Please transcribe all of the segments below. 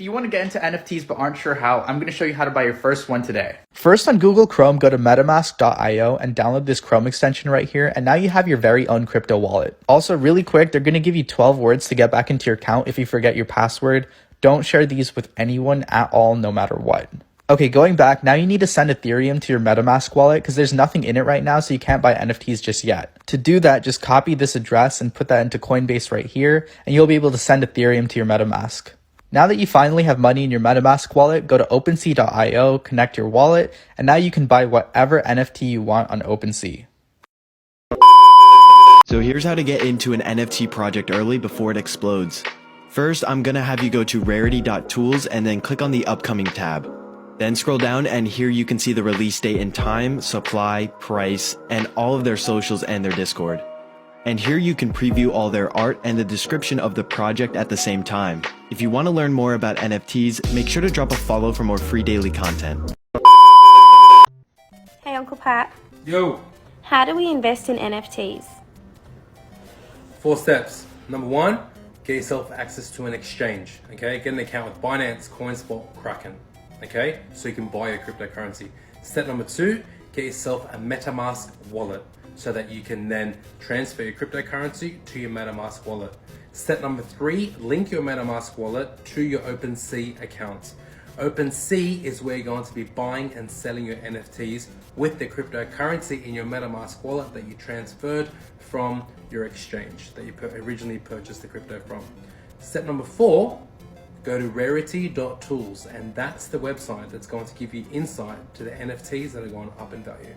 If you want to get into NFTs but aren't sure how, I'm going to show you how to buy your first one today. First, on Google Chrome, go to metamask.io and download this Chrome extension right here, and now you have your very own crypto wallet. Also, really quick, they're going to give you 12 words to get back into your account if you forget your password. Don't share these with anyone at all, no matter what. Okay, going back, now you need to send Ethereum to your MetaMask wallet because there's nothing in it right now, so you can't buy NFTs just yet. To do that, just copy this address and put that into Coinbase right here, and you'll be able to send Ethereum to your MetaMask. Now that you finally have money in your MetaMask wallet, go to OpenSea.io, connect your wallet, and now you can buy whatever NFT you want on OpenSea. So here's how to get into an NFT project early before it explodes. First, I'm gonna have you go to rarity.tools and then click on the upcoming tab. Then scroll down, and here you can see the release date and time, supply, price, and all of their socials and their Discord. And here you can preview all their art and the description of the project at the same time. If you want to learn more about NFTs, make sure to drop a follow for more free daily content. Hey Uncle Pat. Yo, How do we invest in NFTs? 4 steps. Number 1, get yourself access to an exchange. Okay, get an account with Binance, CoinSpot, Kraken. Okay, so you can buy your cryptocurrency. Step number 2, get yourself a MetaMask wallet so that you can then transfer your cryptocurrency to your MetaMask wallet. Step number 3, link your MetaMask wallet to your OpenSea account. OpenSea is where you're going to be buying and selling your NFTs with the cryptocurrency in your MetaMask wallet that you transferred from your exchange that you originally purchased the crypto from. Step number 4, go to rarity.tools, and that's the website that's going to give you insight to the NFTs that are going up in value.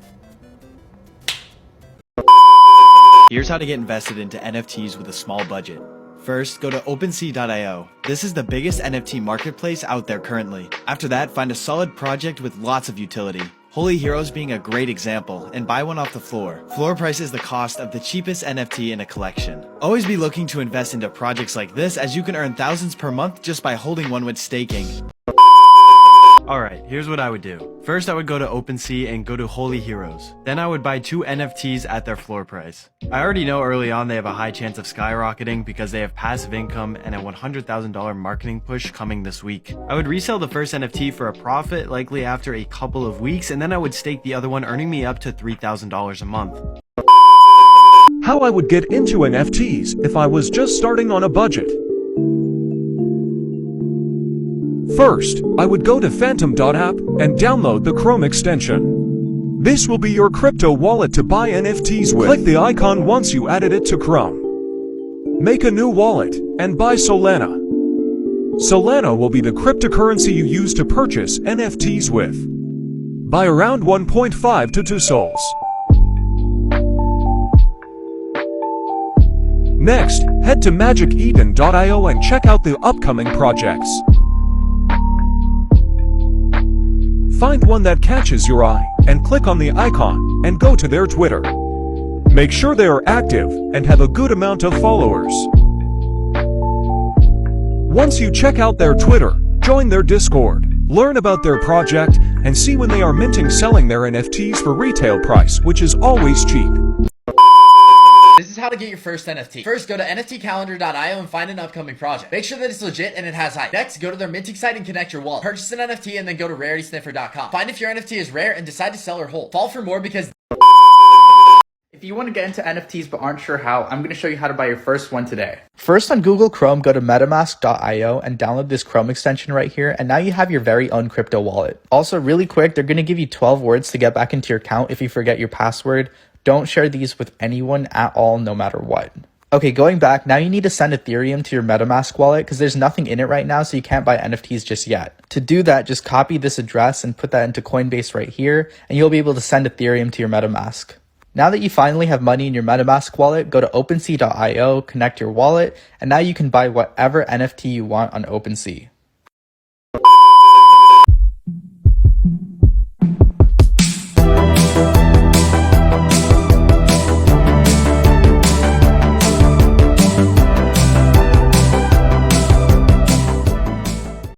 Here's how to get invested into NFTs with a small budget. First, go to OpenSea.io. This is the biggest NFT marketplace out there currently. After that, find a solid project with lots of utility. Holy Heroes being a great example, and buy one off the floor. Floor price is the cost of the cheapest NFT in a collection. Always be looking to invest into projects like this, as you can earn thousands per month just by holding one with staking. Alright, here's what I would do. First, I would go to OpenSea and go to Holy Heroes. Then I would buy 2 NFTs at their floor price. I already know early on they have a high chance of skyrocketing because they have passive income and a $100,000 marketing push coming this week. I would resell the first NFT for a profit, likely after a couple of weeks, and then I would stake the other one, earning me up to $3,000 a month. How I would get into NFTs if I was just starting on a budget. First, I would go to phantom.app and download the Chrome extension. This will be your crypto wallet to buy NFTs with. Click the icon once you added it to Chrome. Make a new wallet and buy Solana. Solana will be the cryptocurrency you use to purchase NFTs with. Buy around 1.5 to 2 sols. Next, head to magiceden.io and check out the upcoming projects. Find one that catches your eye, and click on the icon, and go to their Twitter. Make sure they are active, and have a good amount of followers. Once you check out their Twitter, join their Discord, learn about their project, and see when they are selling their NFTs for retail price, which is always cheap. This is how to get your first NFT. First, go to nftcalendar.io and find an upcoming project. Make sure that it's legit and it has hype. Next, go to their minting site and connect your wallet. Purchase an NFT and then go to raritysniffer.com. Find if your NFT is rare and decide to sell or hold. Fall for more because... If you want to get into NFTs but aren't sure how, I'm going to show you how to buy your first one today. First, on Google Chrome, go to metamask.io and download this Chrome extension right here, and now you have your very own crypto wallet. Also, really quick, they're going to give you 12 words to get back into your account if you forget your password. Don't share these with anyone at all, no matter what. Okay, going back, now you need to send Ethereum to your MetaMask wallet because there's nothing in it right now, so you can't buy NFTs just yet. To do that, just copy this address and put that into Coinbase right here, and you'll be able to send Ethereum to your MetaMask. Now that you finally have money in your MetaMask wallet, go to OpenSea.io, connect your wallet, and now you can buy whatever NFT you want on OpenSea.